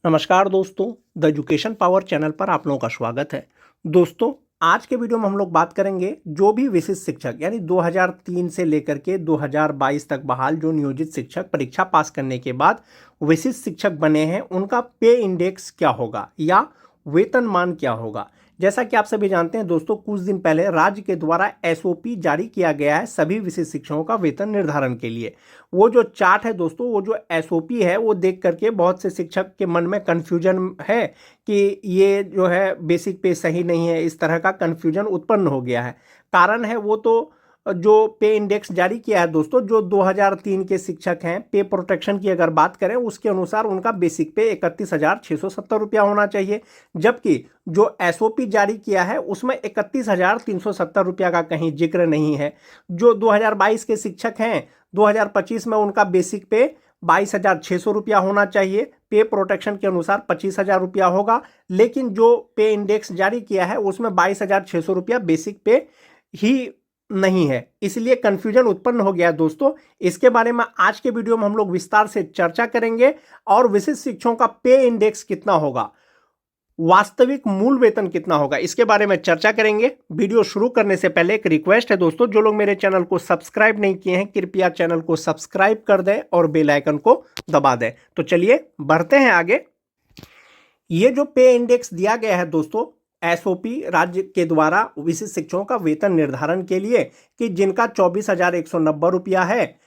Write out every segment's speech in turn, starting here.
नमस्कार दोस्तों, the education power channel पर आप लोगों का स्वागत है। दोस्तों, आज के वीडियो में हम लोग बात करेंगे जो भी विशिष्ट शिक्षक यानी 2003 से लेकर के 2022 तक बहाल जो नियोजित शिक्षक परीक्षा पास करने के बाद विशिष्ट शिक्षक बने हैं, उनका पे इंडेक्स क्या होगा या वेतनमान क्या होगा। जैसा कि आप सभी जानते हैं दोस्तों, कुछ दिन पहले राज्य के द्वारा एसओपी जारी किया गया है सभी विशिष्ट शिक्षकों का वेतन निर्धारण के लिए। वो जो चार्ट है दोस्तों, वो जो एसओपी है, वो देख करके बहुत से शिक्षक के मन में कन्फ्यूजन है कि ये जो है बेसिक पे सही नहीं है, इस तरह का कन्फ्यूजन उत्पन्न हो गया है। कारण है वो तो जो पे इंडेक्स जारी किया है दोस्तों, जो 2003 के शिक्षक हैं, पे प्रोटेक्शन की अगर बात करें उसके अनुसार उनका बेसिक पे 31,670 रुपया होना चाहिए, जबकि जो एसओपी जारी किया है उसमें 31,370 रुपया का कहीं जिक्र नहीं है। जो 2022 के शिक्षक हैं, 2025 में उनका बेसिक पे 22,600 रुपया होना चाहिए, पे प्रोटेक्शन के अनुसार 25,000 रुपया होगा, लेकिन जो पे इंडेक्स जारी किया है उसमें 22,600 रुपया बेसिक पे ही नहीं है, इसलिए कंफ्यूजन उत्पन्न हो गया दोस्तों। इसके बारे में आज के वीडियो में हम लोग विस्तार से चर्चा करेंगे और विशिष्ट शिक्षकों का पे इंडेक्स कितना होगा, वास्तविक मूल वेतन कितना होगा, इसके बारे में चर्चा करेंगे। वीडियो शुरू करने से पहले एक रिक्वेस्ट है दोस्तों, जो लोग मेरे चैनल को सब्सक्राइब नहीं किए हैं कृपया चैनल को सब्सक्राइब कर दें और बेल आइकन को दबा दें। तो चलिए बढ़ते हैं आगे। ये जो पे इंडेक्स दिया गया है दोस्तों, एसओपी राज्य के द्वारा विशिष्ट शिक्षकों का वेतन निर्धारण के लिए, कि जिनका 24,190 रुपया है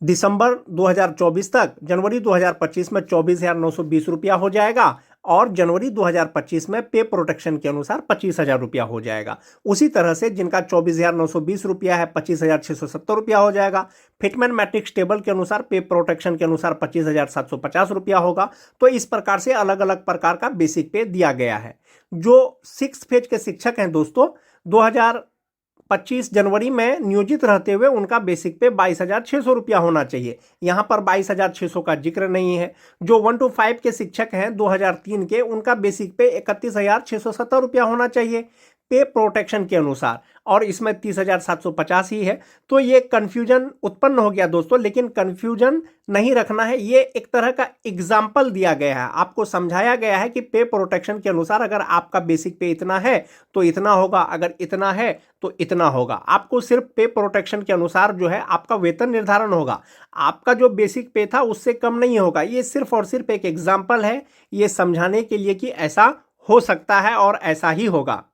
दिसंबर 2024 तक, जनवरी 2025 में 24,920 रुपया हो जाएगा और जनवरी 2025 में पे प्रोटेक्शन के अनुसार 25,000 रुपया हो जाएगा। उसी तरह से जिनका 24,920 रुपया है 25,670 रुपया हो जाएगा। फिटमेंट मैट्रिक्स टेबल के अनुसार पे प्रोटेक्शन के अनुसार 25,750 रुपया होगा। तो इस प्रकार से अलग अलग प्रकार का बेसिक पे दिया गया है। जो 6 फेज के शिक्षक हैं दोस्तों, 2025 जनवरी में नियोजित रहते हुए उनका बेसिक पे 22,600 रुपया होना चाहिए। यहां पर 22,600 का जिक्र नहीं है। जो 1 to 5 के शिक्षक हैं 2003 के, उनका बेसिक पे 31,670 रुपया होना चाहिए पे प्रोटेक्शन के अनुसार, और इसमें 30,750 ही है। तो ये कंफ्यूजन उत्पन्न हो गया दोस्तों, लेकिन कंफ्यूजन नहीं रखना है। ये एक तरह का एग्जाम्पल दिया गया है, आपको समझाया गया है कि पे प्रोटेक्शन के अनुसार अगर आपका बेसिक पे इतना है तो इतना होगा, अगर इतना है तो इतना होगा। आपको सिर्फ पे प्रोटेक्शन के अनुसार जो है आपका वेतन निर्धारण होगा, आपका जो बेसिक पे था उससे कम नहीं होगा। ये सिर्फ और सिर्फ एक एग्जाम्पल है, ये समझाने के लिए कि ऐसा हो सकता है और ऐसा ही होगा।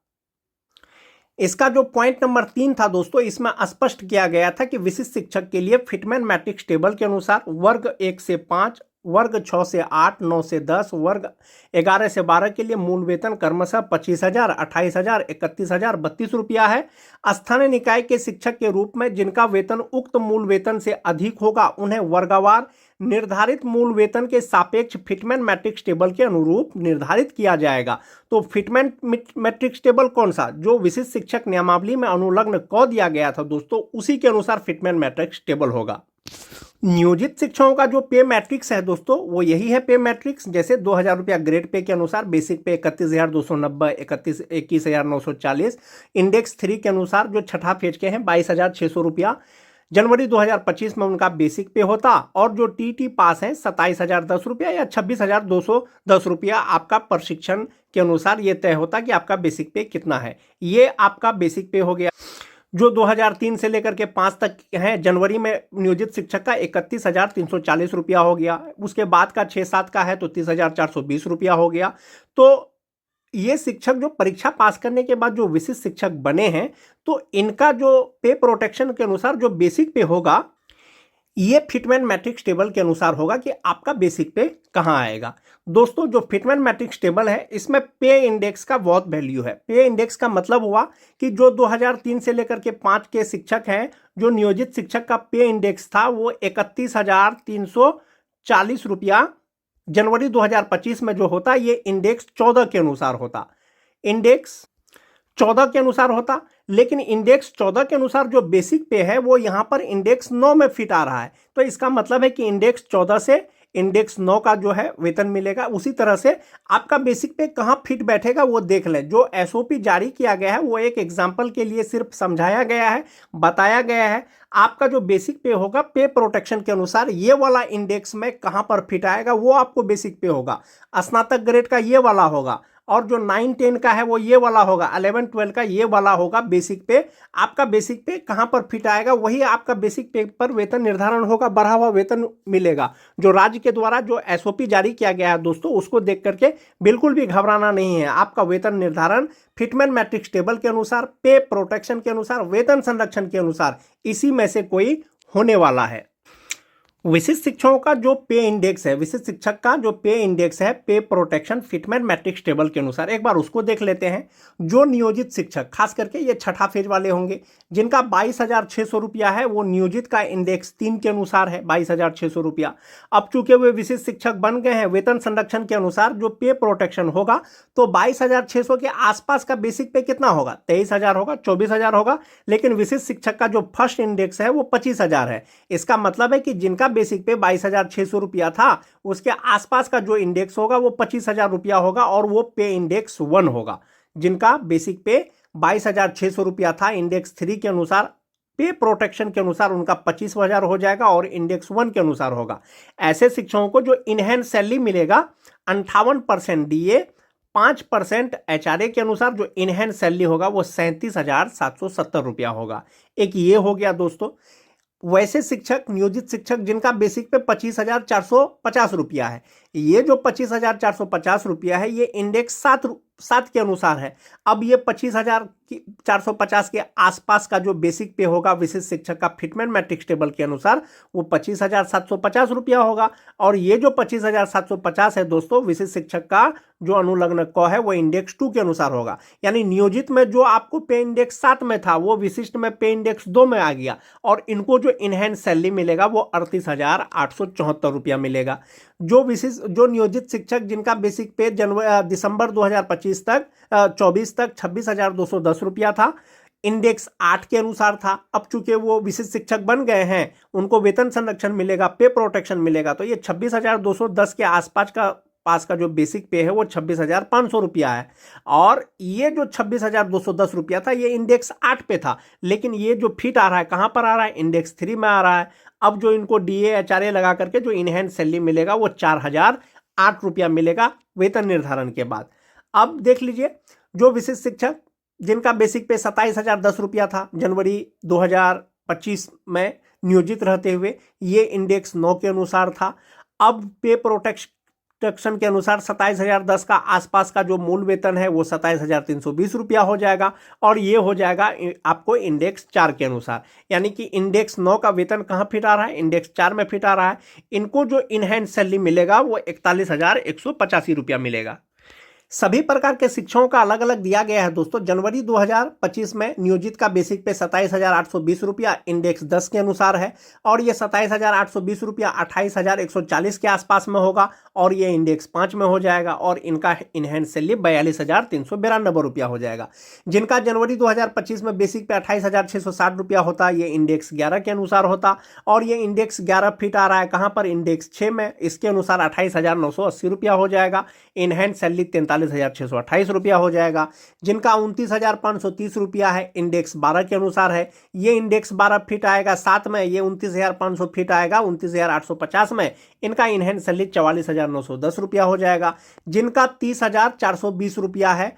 इसका जो पॉइंट नंबर 3 था दोस्तों, इसमें स्पष्ट किया गया था कि विशिष्ट शिक्षक के लिए फिटमेंट मैट्रिक्स टेबल के अनुसार वर्ग 1 से 5, वर्ग 6 से 8, 9 से 10, वर्ग 11 से 12 के लिए मूल वेतन क्रमशः 25,000, 28,000, 31,000, 32 रुपया है। स्थानीय निकाय के शिक्षक के रूप में जिनका वेतन उक्त मूल वेतन से अधिक होगा, उन्हें वर्गवार निर्धारित मूल वेतन के सापेक्ष फिटमेंट मैट्रिक्स टेबल के अनुरूप निर्धारित किया जाएगा। तो फिटमेंट मैट्रिक्स टेबल कौन सा, जो विशिष्ट शिक्षक नियमावली में अनुलग्न क दिया गया था दोस्तों, उसी के अनुसार फिटमेंट मैट्रिक्स टेबल होगा। नियोजित शिक्षकों का जो पे मैट्रिक्स है दोस्तों, वो यही है पे मैट्रिक्स। जैसे 2,000 रुपया ग्रेड पे के अनुसार बेसिक पे 31,290, 21,940, इंडेक्स 3 के अनुसार जो छठा फेज के हैं 22,600 रुपया जनवरी 2025 में उनका बेसिक पे होता, और जो टीटी पास हैं 27,010 रुपया या 26,210 रुपया आपका प्रशिक्षण के अनुसार ये तय होता कि आपका बेसिक पे कितना है। ये आपका बेसिक पे हो गया। जो 2003 से लेकर के 5 तक हैं, जनवरी में नियोजित शिक्षक का 31,340 रुपया हो गया। उसके बाद का 6-7 का है तो 30,420 रुपया हो गया। तो ये शिक्षक जो परीक्षा पास करने के बाद जो विशिष्ट शिक्षक बने हैं, तो इनका जो पे प्रोटेक्शन के अनुसार जो बेसिक पे होगा, ये फिटमेंट मैट्रिक्स टेबल के अनुसार होगा कि आपका बेसिक पे कहां आएगा। दोस्तों, जो फिटमेंट मैट्रिक्स टेबल है इसमें पे इंडेक्स का बहुत वैल्यू है। पे इंडेक्स का मतलब हुआ कि जो 2003 से लेकर के 5 के शिक्षक हैं, जो नियोजित शिक्षक का पे इंडेक्स था वो 31,340 रुपया जनवरी 2025 में जो होता, ये इंडेक्स 14 के अनुसार होता। इंडेक्स 14 के अनुसार होता, लेकिन इंडेक्स 14 के अनुसार जो बेसिक पे है वो यहां पर इंडेक्स 9 में फिट आ रहा है। तो इसका मतलब है कि इंडेक्स 14 से इंडेक्स 9 का जो है वेतन मिलेगा। उसी तरह से आपका बेसिक पे कहाँ फिट बैठेगा वो देख लें। जो एसओपी जारी किया गया है वो एक एग्जाम्पल के लिए सिर्फ समझाया गया है, बताया गया है। आपका जो बेसिक पे होगा पे प्रोटेक्शन के अनुसार ये वाला इंडेक्स में कहां पर फिट आएगा वो आपको बेसिक पे होगा। स्नातक ग्रेड का ये वाला होगा, और जो 9-10 का है वो ये वाला होगा, 11-12 का ये वाला होगा बेसिक पे। आपका बेसिक पे कहां पर फिट आएगा वही आपका बेसिक पे पर वेतन निर्धारण होगा, बढ़ा हुआ वेतन मिलेगा। जो राज्य के द्वारा जो एसओपी जारी किया गया है दोस्तों, उसको देख करके बिल्कुल भी घबराना नहीं है। आपका वेतन निर्धारण फिटमेंट मैट्रिक्स टेबल के अनुसार, पे प्रोटेक्शन के अनुसार, वेतन संरक्षण के अनुसार इसी में से कोई होने वाला है। विशिष्ट शिक्षकों का जो पे इंडेक्स है, विशिष्ट शिक्षक का जो पे इंडेक्स है पे प्रोटेक्शन फिटमेंट मैट्रिक्स टेबल के अनुसार, एक बार उसको देख लेते हैं। जो नियोजित शिक्षक, खास करके ये छठा फेज वाले होंगे, जिनका 22,600 रुपया है, वो नियोजित का इंडेक्स 3 के अनुसार है 22,600 रुपया। अब चूंकि वे विशिष्ट शिक्षक बन गए हैं, वेतन संरक्षण के अनुसार जो पे प्रोटेक्शन होगा तो 22,600 के आसपास का बेसिक पे कितना होगा, 23,000 होगा, 24,000 होगा। लेकिन विशिष्ट शिक्षक का जो फर्स्ट इंडेक्स है वो 25,000 है। इसका मतलब है कि जिनका बेसिक पे 22,600 रुपया था, उसके आसपास का जो इंडेक्स होगा वो 25,000 रुपया होगा, और वो पे इंडेक्स 1 होगा। जिनका बेसिक पे 22,600 रुपया था, इंडेक्स 3 के अनुसार, पे प्रोटेक्शन के अनुसार उनका 25,000 हो जाएगा, और इंडेक्स 1 के अनुसार होगा। ऐसे शिक्षकों को जो इनहैंस सैलरी मिलेगा 58% डीए, 5% एचआरए के अनुसार जो इनहैंस सैलरी होगा वो 37,770 रुपया होगा। एक ये हो गया दोस्तों। वैसे शिक्षक, नियोजित शिक्षक जिनका बेसिक पे 25,450 रुपया है, ये जो 25,450 रुपया है ये इंडेक्स 7 के अनुसार है। अब ये 25,450 के आसपास का जो बेसिक पे होगा विशिष्ट शिक्षक का फिटमेंट मैट्रिक्स टेबल के अनुसार, वो 25,750 रुपया होगा। और ये जो 25,750 है दोस्तों, विशिष्ट शिक्षक का जो अनुलग्न क है वो इंडेक्स 2 के अनुसार होगा। यानी नियोजित में जो आपको पे इंडेक्स 7 में था वो विशिष्ट में पे इंडेक्स 2 में आ गया, और इनको जो इनहैंस सैलरी मिलेगा वो 38,874 रुपया मिलेगा। जो नियोजित शिक्षक जिनका बेसिक पे दिसंबर 2025 तक 24 तक 26,210 रुपया था, इंडेक्स 8 के अनुसार था। अब चूंकि वो विशिष्ट शिक्षक बन गए हैं, उनको वेतन संरक्षण मिलेगा, पे प्रोटेक्शन मिलेगा, तो ये 26,210 के आसपास का जो बेसिक पे है वो 26,500 रुपया है। और ये जो 26,210 रुपया था ये इंडेक्स 8 पे था, लेकिन ये जो फिट आ रहा है कहां पर आ रहा है, इंडेक्स 3 में आ रहा है। अब जो इनको डीए एचआरए लगा करके जो इनहैंस सैलरी मिलेगा वो 4,008 रुपया मिलेगा वेतन निर्धारण के बाद। अब देख लीजिए, जो विशिष्ट शिक्षक जिनका बेसिक पे 27,010 रुपया था जनवरी 2025 में नियोजित रहते हुए, ये इंडेक्स 9 के अनुसार था। अब पे प्रोटेक्शन के अनुसार 27,010 का आसपास का जो मूल वेतन है वो 27,320 रुपया हो जाएगा, और ये हो जाएगा आपको इंडेक्स 4 के अनुसार। यानी कि इंडेक्स 9 का वेतन कहाँ फिट आ रहा है, इंडेक्स 4 में फिट आ रहा है। इनको जो इनहैंस सैलरी मिलेगा वो 41,185 रुपया मिलेगा। सभी प्रकार के शिक्षकों का अलग अलग दिया गया है दोस्तों। जनवरी 2025 में नियोजित का बेसिक पे 27,820 रुपया इंडेक्स 10 के अनुसार है, और ये 27,820 रुपया 28,140 के आसपास में होगा, और ये इंडेक्स 5 में हो जाएगा, और इनका इनहैंस सैलरी 42,392 रुपया हो जाएगा। जिनका जनवरी 2025 में बेसिक पे 28,660 रुपया होता, ये इंडेक्स 11 के अनुसार होता, और ये इंडेक्स 11 फिट आ रहा है कहाँ पर, इंडेक्स 6 में। इसके अनुसार 28,980 रुपया हो जाएगा। इनहैंस सैलरी 43,628 रुपया हो जाएगा। जिनका 29,530 रुपया है, इंडेक्स 12 के अनुसार है, ये इंडेक्स 12 फिट आएगा 7 में, ये 29,500 फिट आएगा 29,850 में। इनका इनहैंस सैलरी 44,910 रुपया हो जाएगा। जिनका 30,420 रुपया है,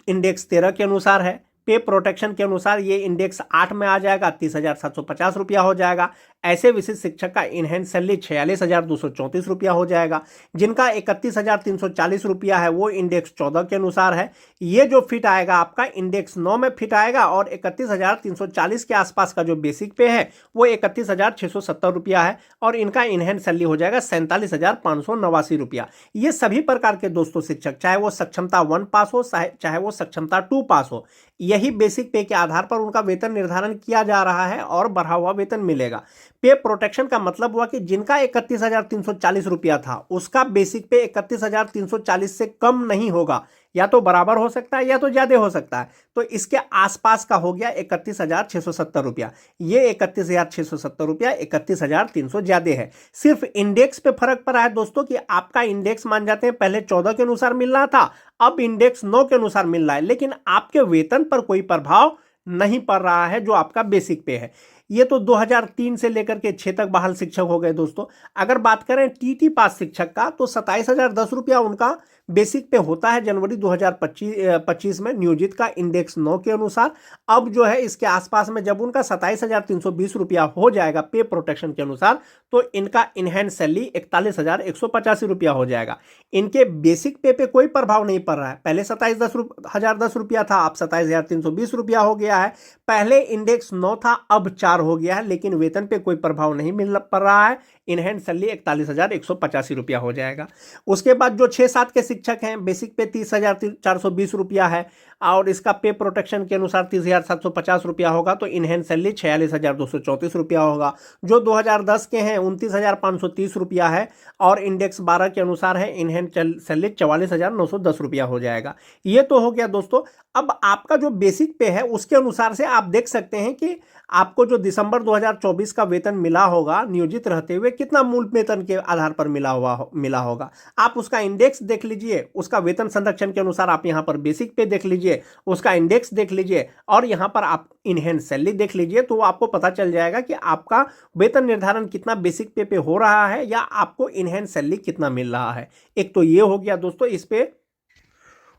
इंडेक्स 13 के अनुसार है, पे प्रोटेक्शन के अनुसार ये इंडेक्स 8 में आ जाएगा, 30,750 रुपया हो जाएगा। ऐसे विशिष्ट शिक्षक का इनहैंस सैलरी 46,234 रुपया हो जाएगा। जिनका 31,340 रुपया है वो इंडेक्स 14 के अनुसार है। ये जो फिट आएगा आपका इंडेक्स 9 में फिट आएगा, और 31,340 के आसपास का जो बेसिक पे है वो 31,670 रुपया है, और इनका इनहैंस सैलरी हो जाएगा 47,589 रुपया। ये सभी प्रकार के दोस्तों शिक्षक, चाहे वो सक्षमता 1 पास हो, चाहे वो सक्षमता 2 पास हो, यही बेसिक पे के आधार पर उनका वेतन निर्धारण किया जा रहा है, और बढ़ा हुआ वेतन मिलेगा। पे प्रोटेक्शन का मतलब हुआ कि जिनका 31,340 रुपया था उसका बेसिक पे 31,340 से कम नहीं होगा, या तो बराबर हो सकता है या तो ज्यादा हो सकता है। तो इसके आसपास का हो गया 31,670 रुपया। ये 31,670 रुपया 31,300 ज्यादा है। सिर्फ इंडेक्स पे फर्क पड़ा है दोस्तों कि आपका इंडेक्स मान जाते हैं पहले 14 के अनुसार मिल रहा था, अब इंडेक्स 9 के अनुसार मिल रहा है, लेकिन आपके वेतन पर कोई प्रभाव नहीं पड़ रहा है जो आपका बेसिक पे है। ये तो 2003 से लेकर के 6 तक बहाल शिक्षक हो गए दोस्तों। अगर बात करें टीटी पास शिक्षक का तो 27,010 रुपया उनका बेसिक पे होता है जनवरी 2025 में नियोजित का इंडेक्स 9 के अनुसार। अब जो है इसके आसपास में जब उनका 27,320 रुपया हो जाएगा पे प्रोटेक्शन के अनुसार, तो इनका इनहैंड सैलरी 41,185 रुपया हो जाएगा। इनके बेसिक पे कोई प्रभाव नहीं पड़ रहा है। पहले 27,010 रुपया था, अब 27,320 रुपया हो गया है। पहले इंडेक्स 9 था, अब 4 हो गया है, लेकिन वेतन पे कोई प्रभाव नहीं मिल पड़ रहा है। इनहैंड सैलरी 41,185 रुपया हो जाएगा। उसके बाद जो 6-7 के शिक्षक हैं बेसिक पे 30,420 रुपया है और इसका पे प्रोटेक्शन के अनुसार 30,750 रुपया होगा, तो इनहैंड सैलरी 46,234 रुपया होगा। जो 2010 के हैं 29,530 रुपया है और इंडेक्स 12 के अनुसार है, इनहैंड सैलरी 44,910 रुपया हो जाएगा। ये तो हो गया दोस्तों। अब आपका जो बेसिक पे है उसके अनुसार से आप देख सकते हैं कि आपको जो दिसंबर 2024 का वेतन मिला होगा नियोजित रहते हुए कितना मूल वेतन के आधार पर मिला होगा। आप उसका इंडेक्स देख लीजिए, उसका वेतन संरक्षण के अनुसार आप यहां पर बेसिक पे देख लीजिए, उसका इंडेक्स देख लीजिए और यहां पर आप इनहैंड सैलरी देख लीजिए, तो आपको पता चल जाएगा कि आपका वेतन निर्धारण कितना बेसिक पे हो रहा है या आपको इनहैंड सैलरी कितना मिल रहा है। एक तो ये हो गया दोस्तों। इस पे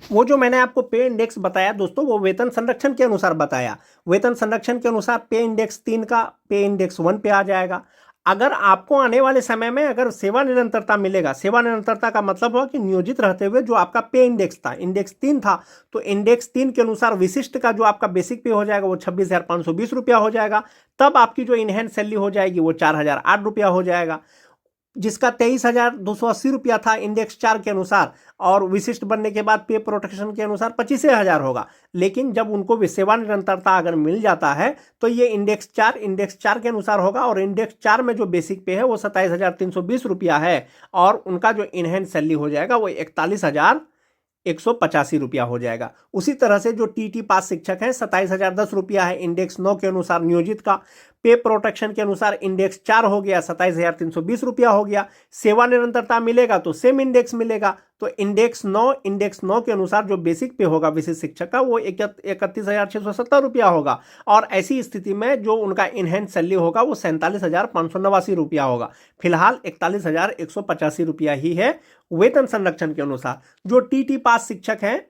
वो जो मैंने आपको पे इंडेक्स बताया दोस्तों, वो वेतन संरक्षण के अनुसार बताया। वेतन संरक्षण के अनुसार पे इंडेक्स 3 का पे इंडेक्स 1 पे आ जाएगा। अगर आपको आने वाले समय में अगर सेवा निरंतरता मिलेगा, सेवा निरंतरता का मतलब हुआ कि नियोजित रहते हुए जो आपका पे इंडेक्स था, इंडेक्स 3 था, तो इंडेक्स 3 के अनुसार विशिष्ट का जो आपका बेसिक पे हो जाएगा वो 26,520 रुपया हो जाएगा। तब आपकी जो इनहैंड सैलरी हो जाएगी वो 4,008 रुपया हो जाएगा। जिसका 23,280 रुपया था इंडेक्स 4 के अनुसार और विशिष्ट बनने के बाद पे प्रोटेक्शन के अनुसार 25,000 होगा। लेकिन जब उनको सेवा निरंतरता अगर मिल जाता है तो ये इंडेक्स 4 के अनुसार होगा और इंडेक्स 4 में जो बेसिक पे है वो 27,320 रुपया है और उनका जो इनहैंड सैलरी हो जाएगा वो 41,185 रुपया हो जाएगा। उसी तरह से जो टीटी पास शिक्षक हैं 27,010 रुपया है इंडेक्स 9 के अनुसार नियोजित का। पे प्रोटेक्शन के अनुसार इंडेक्स 4 हो गया, 27,320 रुपया हो गया। सेवा निरंतरता मिलेगा तो सेम इंडेक्स मिलेगा, तो इंडेक्स 9 के अनुसार जो बेसिक पे होगा विशिष्ट शिक्षक का वो 31,670 रुपया होगा और ऐसी स्थिति में जो उनका इनहैंड सैलरी होगा वो 47,589 रुपया होगा। फिलहाल 41,185 रुपया ही है वेतन संरक्षण के अनुसार। जो टीटी पास शिक्षक हैं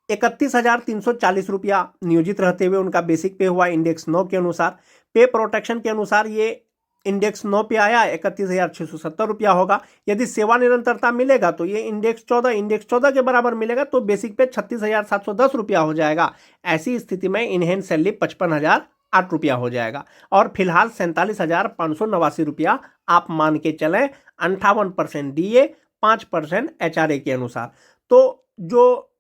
31,340 रुपया नियोजित रहते हुए उनका बेसिक पे हुआ इंडेक्स 9 के अनुसार। पे प्रोटेक्शन के अनुसार ये इंडेक्स 9 पे आया, 31,670 रुपया होगा। यदि सेवा निरंतरता मिलेगा तो ये इंडेक्स 14 के बराबर मिलेगा, तो बेसिक पे 36,710 रुपया हो जाएगा। ऐसी स्थिति में इनहैंड सैलरी 55,008 रुपया हो जाएगा और फिलहाल 47,589 रुपया आप मान के चलें। 58% डीए, 5% एचआरए के अनुसार। तो जो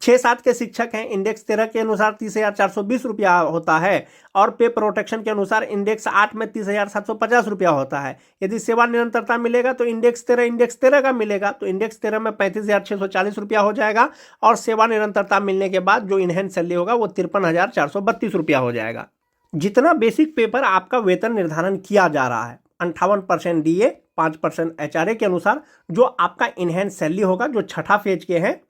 6-7 के शिक्षक हैं इंडेक्स 13 के अनुसार 30,420 रुपया होता है और पे प्रोटेक्शन के अनुसार इंडेक्स 8 में 30,750 रुपया होता है। यदि सेवा निरंतरता मिलेगा तो इंडेक्स 13 का मिलेगा, तो इंडेक्स 13 में 35,640 रुपया हो जाएगा और सेवा निरंतरता मिलने के बाद जो इनहैंड सैलरी होगा वो 53,432 रुपया हो जाएगा। जितना बेसिक पे पर आपका वेतन निर्धारण किया जा रहा है 58% डीए, 5% एचआरए के अनुसार जो आपका इनहैंड सैलरी होगा, जो छठा फेज के हैं,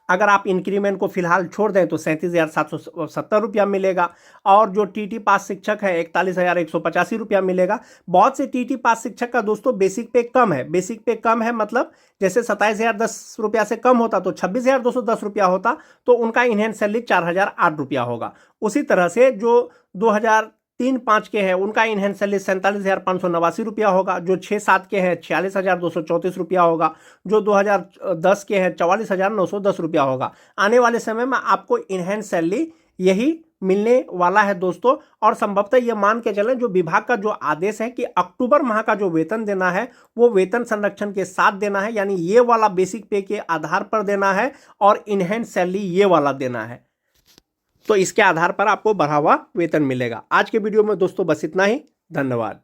अगर आप इंक्रीमेंट को फिलहाल छोड़ दें तो 37,770 रुपया मिलेगा और जो टीटी पास शिक्षक है 41,185 रुपया मिलेगा। बहुत से टीटी पास शिक्षक का दोस्तों बेसिक पे कम है। बेसिक पे कम है मतलब जैसे 27,010 रुपया से कम होता तो 26,210 रुपया होता, तो उनका इनहैंड सैलरी 4,008 रुपया होगा। उसी तरह से जो 2003-5 के हैं उनका इनहैंड सैलरी 47,589 रुपया होगा। जो 6-7 के हैं 46,234 रुपया होगा। जो 2010 के हैं 44,910 रुपया होगा। आने वाले समय में आपको इनहैंड सैलरी यही मिलने वाला है दोस्तों। और संभवतः ये मान के चलें जो विभाग का जो आदेश है कि अक्टूबर माह का जो वेतन देना है वो वेतन संरक्षण के साथ देना है, यानी ये वाला बेसिक पे के आधार पर देना है और इनहैंड सैलरी ये वाला देना है, तो इसके आधार पर आपको बढ़ा हुआ वेतन मिलेगा। आज के वीडियो में दोस्तों बस इतना ही। धन्यवाद।